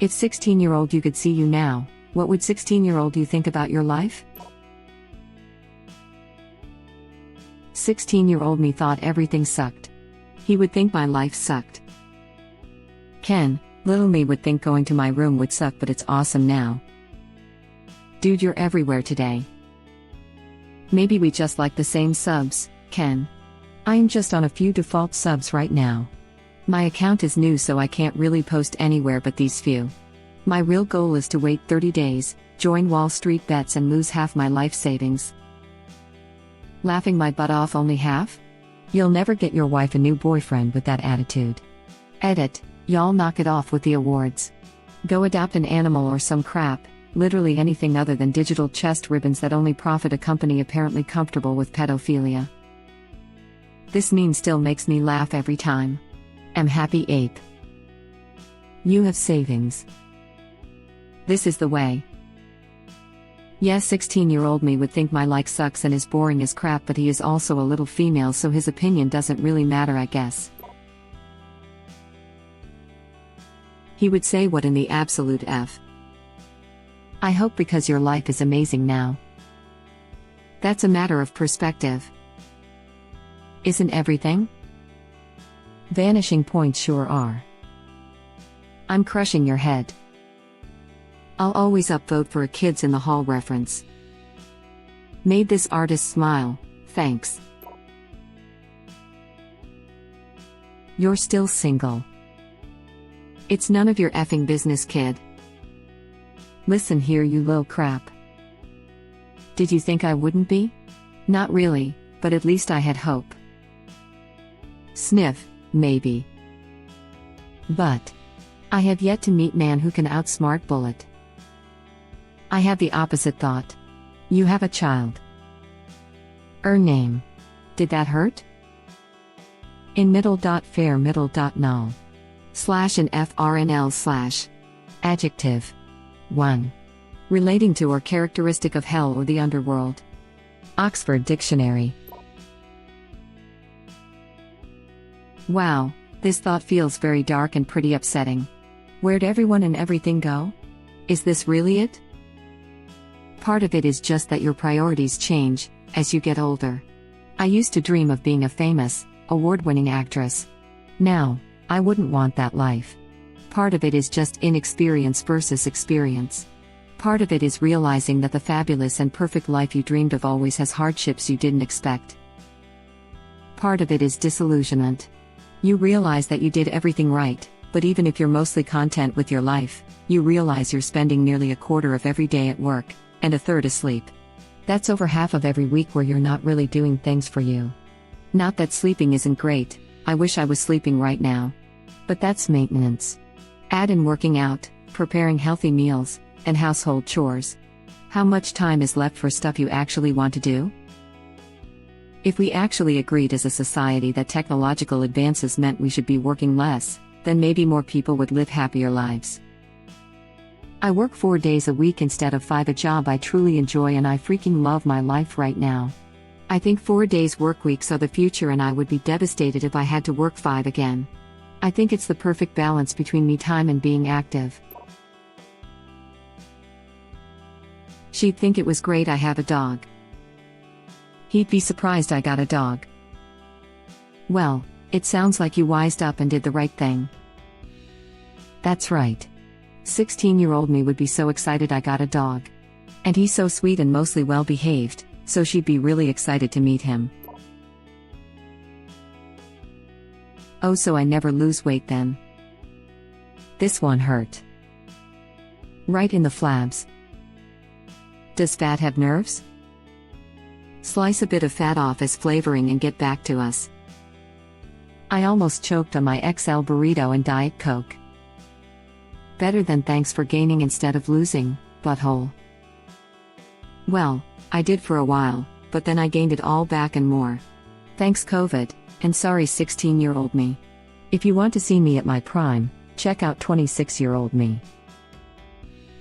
If 16-year-old you could see you now, what would 16-year-old you think about your life? 16-year-old me thought everything sucked. He would think my life sucked. Ken, little me would think going to my room would suck, but it's awesome now. Dude, you're everywhere today. Maybe we just like the same subs, Ken. I'm just on a few default subs right now. My account is new, so I can't really post anywhere but these few. My real goal is to wait 30 days, join Wall Street bets and lose half my life savings. Laughing my butt off, only half? You'll never get your wife a new boyfriend with that attitude. Edit, y'all knock it off with the awards. Go adopt an animal or some crap, literally anything other than digital chest ribbons that only profit a company apparently comfortable with pedophilia. This meme still makes me laugh every time. Am happy ape. You have savings. This is the way. Yes, 16-year-old me would think my like sucks and is boring as crap, but he is also a little female, so his opinion doesn't really matter, I guess. He would say, what in the absolute F? I hope, because your life is amazing now. That's a matter of perspective. Isn't everything? Vanishing points sure are. I'm crushing your head. I'll always upvote for a Kids in the Hall reference. Made this artist smile, thanks. You're still single. It's none of your effing business, kid. Listen here, you little crap. Did you think I wouldn't be? Not really, but at least I had hope. Sniff, maybe. But I have yet to meet man who can outsmart Bullet. I have the opposite thought. You have a child. Name. Did that hurt? In middle.fair middle.null. /and frnl/ Adjective. 1. Relating to or characteristic of hell or the underworld. Oxford Dictionary. Wow, this thought feels very dark and pretty upsetting. Where'd everyone and everything go? Is this really it? Part of it is just that your priorities change as you get older. I used to dream of being a famous, award-winning actress. Now, I wouldn't want that life. Part of it is just inexperience versus experience. Part of it is realizing that the fabulous and perfect life you dreamed of always has hardships you didn't expect. Part of it is disillusionment. You realize that you did everything right, but even if you're mostly content with your life, you realize you're spending nearly a quarter of every day at work, and a third asleep. That's over half of every week where you're not really doing things for you. Not that sleeping isn't great, I wish I was sleeping right now. But that's maintenance. Add in working out, preparing healthy meals, and household chores. How much time is left for stuff you actually want to do? If we actually agreed as a society that technological advances meant we should be working less, then maybe more people would live happier lives. I work 4 days a week instead of 5, a job I truly enjoy, and I freaking love my life right now. I think 4 days work weeks are the future, and I would be devastated if I had to work 5 again. I think it's the perfect balance between me time and being active. She'd think it was great I have a dog. He'd be surprised I got a dog. Well, it sounds like you wised up and did the right thing. That's right. 16-year-old me would be so excited I got a dog. And he's so sweet and mostly well-behaved, so she'd be really excited to meet him. Oh, so I never lose weight then. This one hurt. Right in the flabs. Does fat have nerves? Slice a bit of fat off as flavoring and get back to us. I almost choked on my XL burrito and Diet Coke. Better than thanks for gaining instead of losing, butthole. Well, I did for a while, but then I gained it all back and more. Thanks COVID, and sorry 16-year-old me. If you want to see me at my prime, check out 26-year-old me.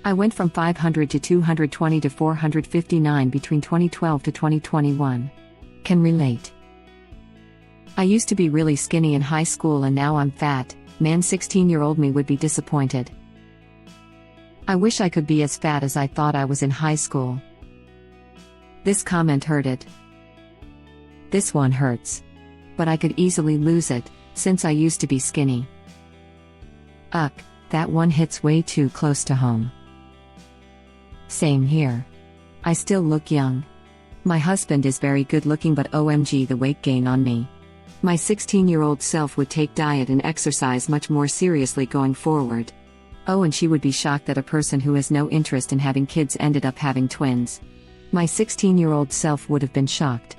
I went from 500 to 220 to 459 between 2012 to 2021. Can relate. I used to be really skinny in high school and now I'm fat. Man, 16-year-old me would be disappointed. I wish I could be as fat as I thought I was in high school. This comment hurt it. This one hurts. But I could easily lose it, since I used to be skinny. Ugh, that one hits way too close to home. Same here. I still look young. My husband is very good looking, but OMG the weight gain on me. My 16-year-old self would take diet and exercise much more seriously going forward. Oh, and she would be shocked that a person who has no interest in having kids ended up having twins. My 16-year-old self would have been shocked.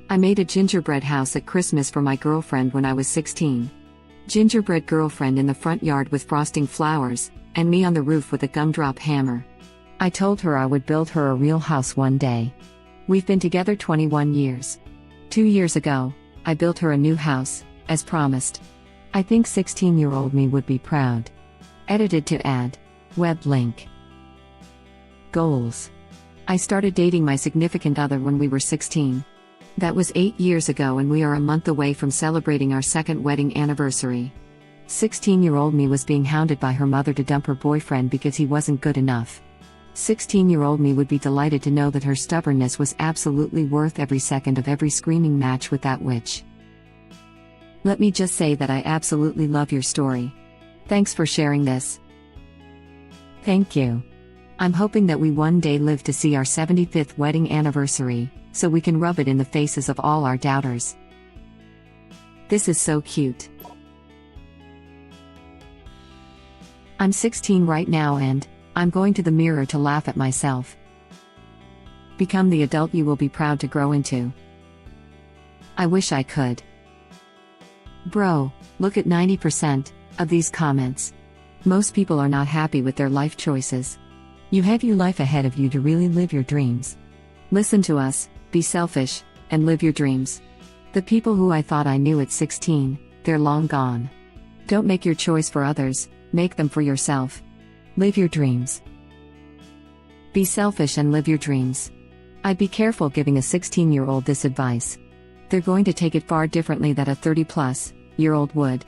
I made a gingerbread house at Christmas for my girlfriend when I was 16. Gingerbread girlfriend in the front yard with frosting flowers, and me on the roof with a gumdrop hammer. I told her I would build her a real house one day. We've been together 21 years. 2 years ago, I built her a new house, as promised. I think 16-year-old me would be proud. Edited to add. Web link. Goals. I started dating my significant other when we were 16. That was 8 years ago, and we are a month away from celebrating our second wedding anniversary. 16-year-old me was being hounded by her mother to dump her boyfriend because he wasn't good enough. 16-year-old me would be delighted to know that her stubbornness was absolutely worth every second of every screaming match with that witch. Let me just say that I absolutely love your story. Thanks for sharing this. Thank you. I'm hoping that we one day live to see our 75th wedding anniversary, so we can rub it in the faces of all our doubters. This is so cute. I'm 16 right now and I'm going to the mirror to laugh at myself. Become the adult you will be proud to grow into. I wish I could. Bro, look at 90% of these comments. Most people are not happy with their life choices. You have your life ahead of you to really live your dreams. Listen to us, be selfish, and live your dreams. The people who I thought I knew at 16, they're long gone. Don't make your choice for others, make them for yourself. Live your dreams. Be selfish and live your dreams. I'd be careful giving a 16-year-old this advice. They're going to take it far differently than a 30-plus-year-old would.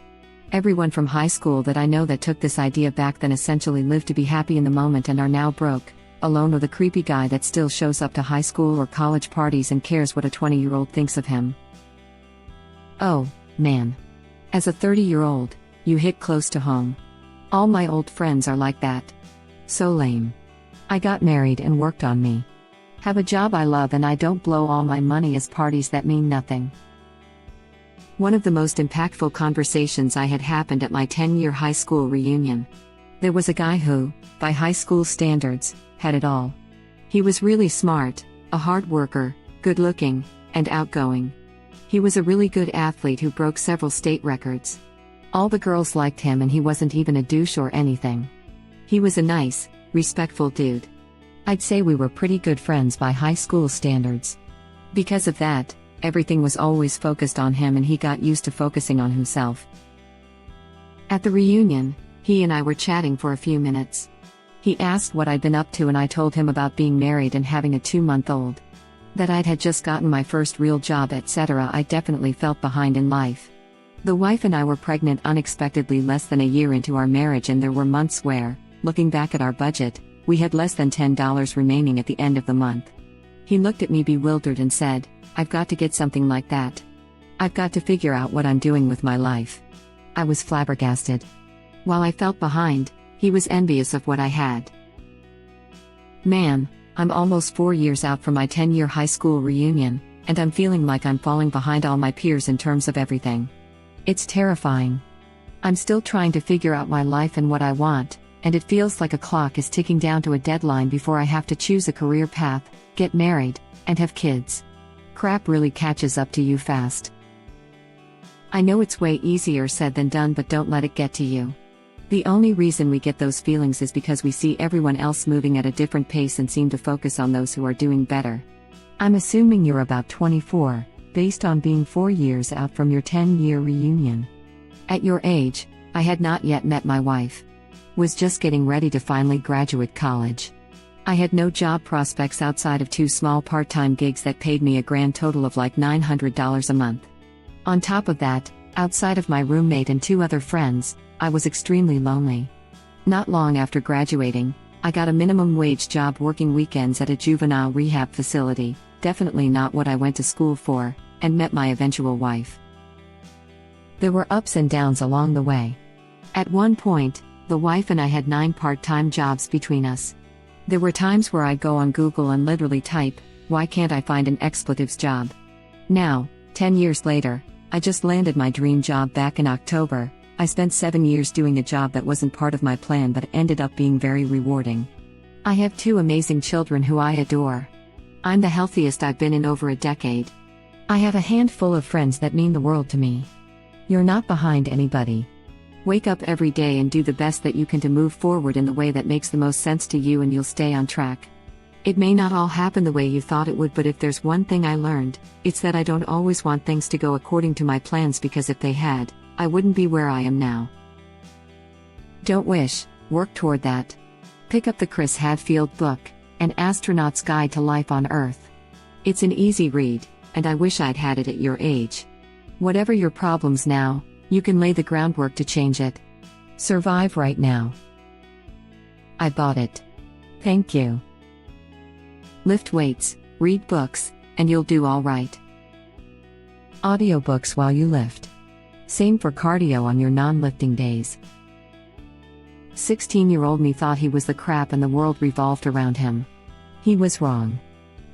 Everyone from high school that I know that took this idea back then essentially lived to be happy in the moment and are now broke, alone with a creepy guy that still shows up to high school or college parties and cares what a 20-year-old thinks of him. Oh, man. As a 30-year-old, you hit close to home. All my old friends are like that. So lame. I got married and worked on me. Have a job I love and I don't blow all my money as parties that mean nothing. One of the most impactful conversations I had happened at my 10-year high school reunion. There was a guy who, by high school standards, had it all. He was really smart, a hard worker, good-looking, and outgoing. He was a really good athlete who broke several state records. All the girls liked him and he wasn't even a douche or anything. He was a nice, respectful dude. I'd say we were pretty good friends by high school standards. Because of that, everything was always focused on him and he got used to focusing on himself. At the reunion, he and I were chatting for a few minutes. He asked what I'd been up to and I told him about being married and having a 2-month-old. That I'd had just gotten my first real job, etc. I definitely felt behind in life. The wife and I were pregnant unexpectedly less than a year into our marriage, and there were months where, looking back at our budget, we had less than $10 remaining at the end of the month. He looked at me bewildered and said, "I've got to get something like that. I've got to figure out what I'm doing with my life." I was flabbergasted. While I felt behind, he was envious of what I had. Man, I'm almost 4 years out from my 10-year high school reunion, and I'm feeling like I'm falling behind all my peers in terms of everything. It's terrifying. I'm still trying to figure out my life and what I want, and it feels like a clock is ticking down to a deadline before I have to choose a career path, get married, and have kids. Crap really catches up to you fast. I know it's way easier said than done, but don't let it get to you. The only reason we get those feelings is because we see everyone else moving at a different pace and seem to focus on those who are doing better. I'm assuming you're about 24, based on being 4 years out from your 10-year reunion. At your age, I had not yet met my wife. Was just getting ready to finally graduate college. I had no job prospects outside of 2 small part-time gigs that paid me a grand total of like $900 a month. On top of that, Outside of my roommate and 2 other friends, I was extremely lonely. Not long after graduating, I got a minimum wage job working weekends at a juvenile rehab facility, definitely not what I went to school for, and met my eventual wife. There were ups and downs along the way. At one point, the wife and I had 9 part-time jobs between us. There were times where I'd go on Google and literally type, "Why can't I find an expletives job?" Now, 10 years later, I just landed my dream job back in October. I spent 7 years doing a job that wasn't part of my plan but ended up being very rewarding. I have 2 amazing children who I adore. I'm the healthiest I've been in over a decade. I have a handful of friends that mean the world to me. You're not behind anybody. Wake up every day and do the best that you can to move forward in the way that makes the most sense to you, and you'll stay on track. It may not all happen the way you thought it would, but if there's one thing I learned, it's that I don't always want things to go according to my plans, because if they had, I wouldn't be where I am now. Don't wish, work toward that. Pick up the Chris Hadfield book, An Astronaut's Guide to Life on Earth. It's an easy read, and I wish I'd had it at your age. Whatever your problems now, you can lay the groundwork to change it. Survive right now. I bought it. Thank you. Lift weights, read books, and you'll do all right. Audiobooks while you lift. Same for cardio on your non-lifting days. 16-year-old me thought he was the crap and the world revolved around him. He was wrong.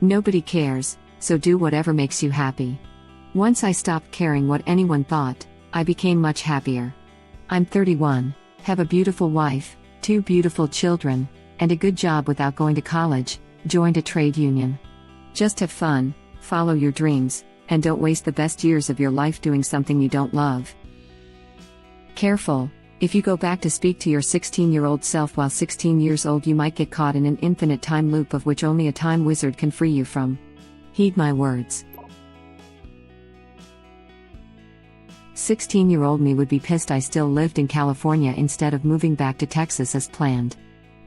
Nobody cares, so do whatever makes you happy. Once I stopped caring what anyone thought, I became much happier. I'm 31, have a beautiful wife, 2 beautiful children, and a good job without going to college, joined a trade union. Just have fun, follow your dreams, and don't waste the best years of your life doing something you don't love. Careful, if you go back to speak to your 16-year-old self while 16 years old, you might get caught in an infinite time loop of which only a time wizard can free you from. Heed my words. 16-year-old me would be pissed I still lived in California instead of moving back to Texas as planned.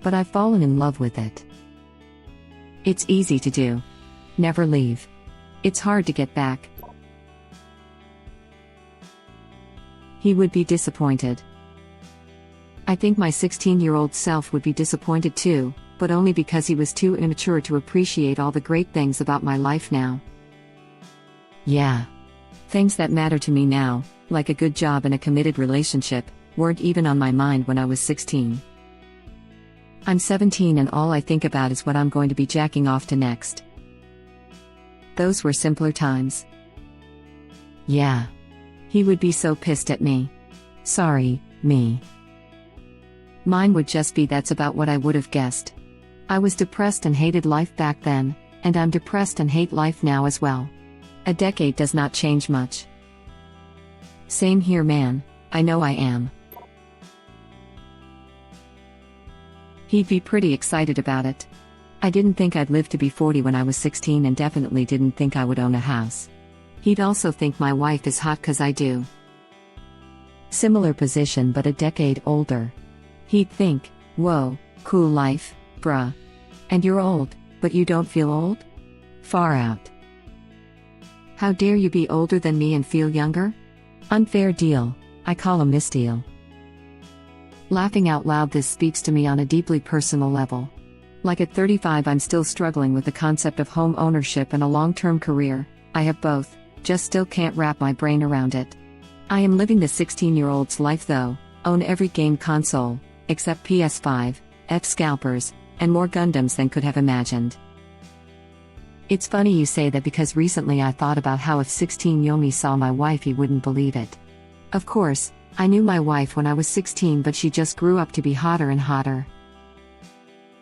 But I've fallen in love with it. It's easy to do. Never leave. It's hard to get back. He would be disappointed. I think my 16-year-old self would be disappointed too, but only because he was too immature to appreciate all the great things about my life now. Yeah. Things that matter to me now, like a good job and a committed relationship, weren't even on my mind when I was 16. I'm 17 and all I think about is what I'm going to be jacking off to next. Those were simpler times. Yeah. He would be so pissed at me. Sorry, me. Mine would just be that's about what I would have guessed. I was depressed and hated life back then, and I'm depressed and hate life now as well. A decade does not change much. Same here, man, I know I am. He'd be pretty excited about it. I didn't think I'd live to be 40 when I was 16 and definitely didn't think I would own a house. He'd also think my wife is hot 'cause I do. Similar position but a decade older. He'd think, whoa, cool life, bruh. And you're old, but you don't feel old? Far out. How dare you be older than me and feel younger? Unfair deal, I call him this deal. Laughing out loud, this speaks to me on a deeply personal level. Like at 35 I'm still struggling with the concept of home ownership and a long-term career. I have both, just still can't wrap my brain around it. I am living the 16-year-old's life though, own every game console, except PS5, F-Scalpers, and more Gundams than could have imagined. It's funny you say that because recently I thought about how if 16 Yomi saw my wife he wouldn't believe it. Of course, I knew my wife when I was 16 but she just grew up to be hotter and hotter.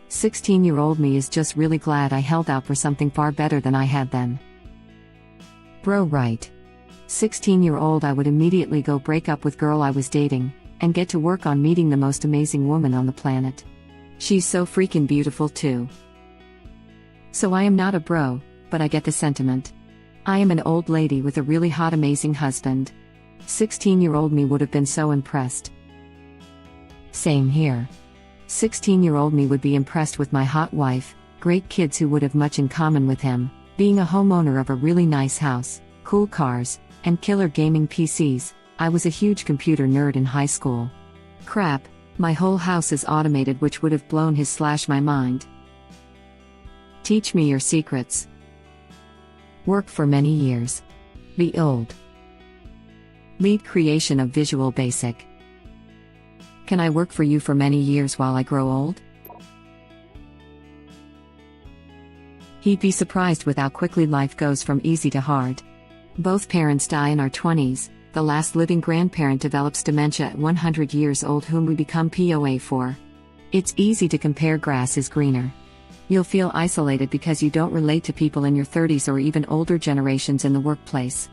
16-year-old me is just really glad I held out for something far better than I had then. Bro, right. 16-year-old I would immediately go break up with girl I was dating, and get to work on meeting the most amazing woman on the planet. She's so freaking beautiful too. So I am not a bro, but I get the sentiment. I am an old lady with a really hot amazing husband. 16-year-old me would have been so impressed. Same here. 16-year-old me would be impressed with my hot wife, great kids who would have much in common with him, being a homeowner of a really nice house, cool cars, and killer gaming PCs, I was a huge computer nerd in high school. Crap, my whole house is automated, which would have blown his/my mind. Teach me your secrets. Work for many years. Be old. Lead creation of Visual Basic. Can I work for you for many years while I grow old? He'd be surprised with how quickly life goes from easy to hard. Both parents die in our 20s, the last living grandparent develops dementia at 100 years old, whom we become POA for. It's easy to compare grass is greener. You'll feel isolated because you don't relate to people in your 30s or even older generations in the workplace.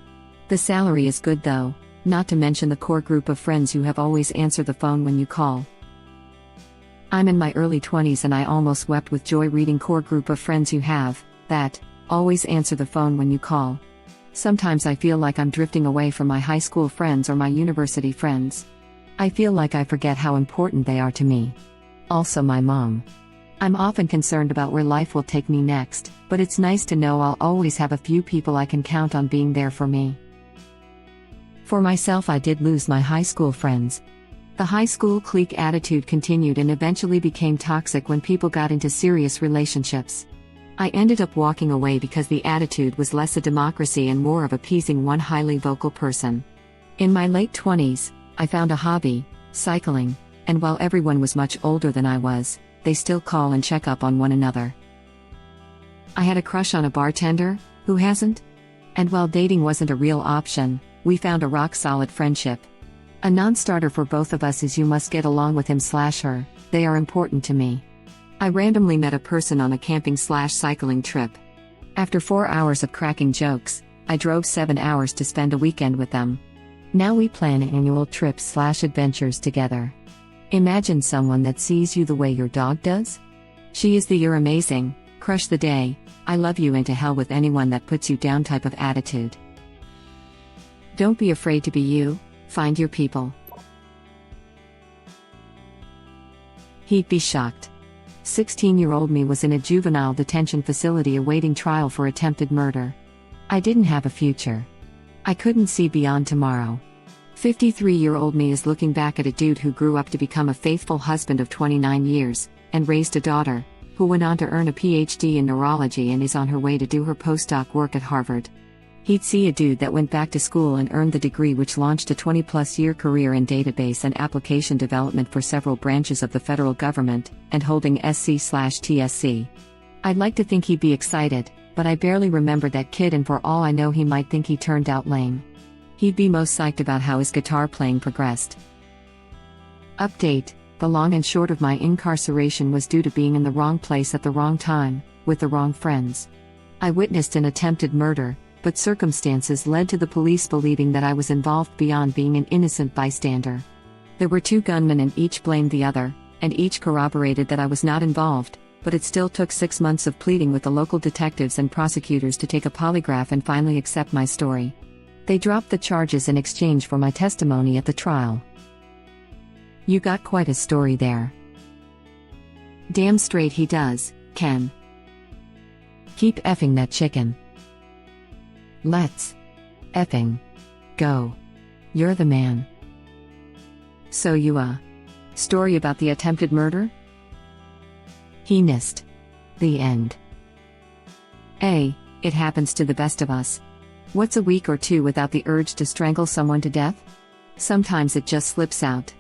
The salary is good though, not to mention the core group of friends who have always answered the phone when you call. I'm in my early 20s and I almost wept with joy reading core group of friends you have, that, always answer the phone when you call. Sometimes I feel like I'm drifting away from my high school friends or my university friends. I feel like I forget how important they are to me. Also my mom. I'm often concerned about where life will take me next, but it's nice to know I'll always have a few people I can count on being there for me. For myself, I did lose my high school friends. The high school clique attitude continued and eventually became toxic when people got into serious relationships. I ended up walking away because the attitude was less a democracy and more of appeasing one highly vocal person. In my late 20s, I found a hobby, cycling, and while everyone was much older than I was, they still call and check up on one another. I had a crush on a bartender, who hasn't? And while dating wasn't a real option, we found a rock-solid friendship. A non-starter for both of us is you must get along with him/her, they are important to me. I randomly met a person on a camping/cycling trip. After 4 hours of cracking jokes, I drove 7 hours to spend a weekend with them. Now we plan annual trips/adventures together. Imagine someone that sees you the way your dog does? She is the "you're amazing, crush the day, I love you and to hell with anyone that puts you down" type of attitude. Don't be afraid to be you, find your people. He'd be shocked. 16-year-old me was in a juvenile detention facility awaiting trial for attempted murder. I didn't have a future. I couldn't see beyond tomorrow. 53-year-old me is looking back at a dude who grew up to become a faithful husband of 29 years, and raised a daughter, who went on to earn a PhD in neurology and is on her way to do her postdoc work at Harvard. He'd see a dude that went back to school and earned the degree which launched a 20-plus year career in database and application development for several branches of the federal government, and holding SC/TSC. I'd like to think he'd be excited, but I barely remember that kid, and for all I know he might think he turned out lame. He'd be most psyched about how his guitar playing progressed. Update: the long and short of my incarceration was due to being in the wrong place at the wrong time, with the wrong friends. I witnessed an attempted murder, but circumstances led to the police believing that I was involved beyond being an innocent bystander. There were 2 gunmen and each blamed the other, and each corroborated that I was not involved, but it still took 6 months of pleading with the local detectives and prosecutors to take a polygraph and finally accept my story. They dropped the charges in exchange for my testimony at the trial. You got quite a story there. Damn straight he does, Ken. Keep effing that chicken. Let's effing go. You're the man. So story about the attempted murder? He missed. The end. It happens to the best of us. What's a week or 2 without the urge to strangle someone to death? Sometimes it just slips out.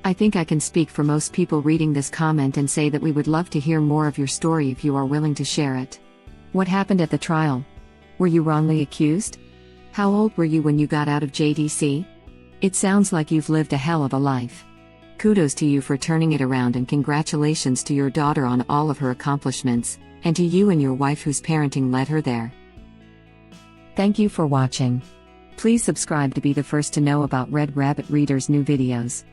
I think I can speak for most people reading this comment and say that we would love to hear more of your story if you are willing to share it. What happened at the trial? Were you wrongly accused? How old were you when you got out of JDC? It sounds like you've lived a hell of a life. Kudos to you for turning it around, and congratulations to your daughter on all of her accomplishments, and to you and your wife whose parenting led her there. Thank you for watching. Please subscribe to be the first to know about Red Rabbit Reader's new videos.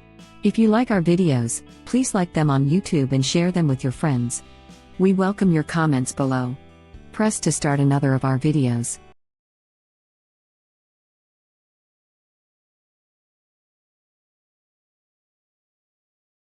If you like our videos, please like them on YouTube and share them with your friends. We welcome your comments below. Press to start another of our videos.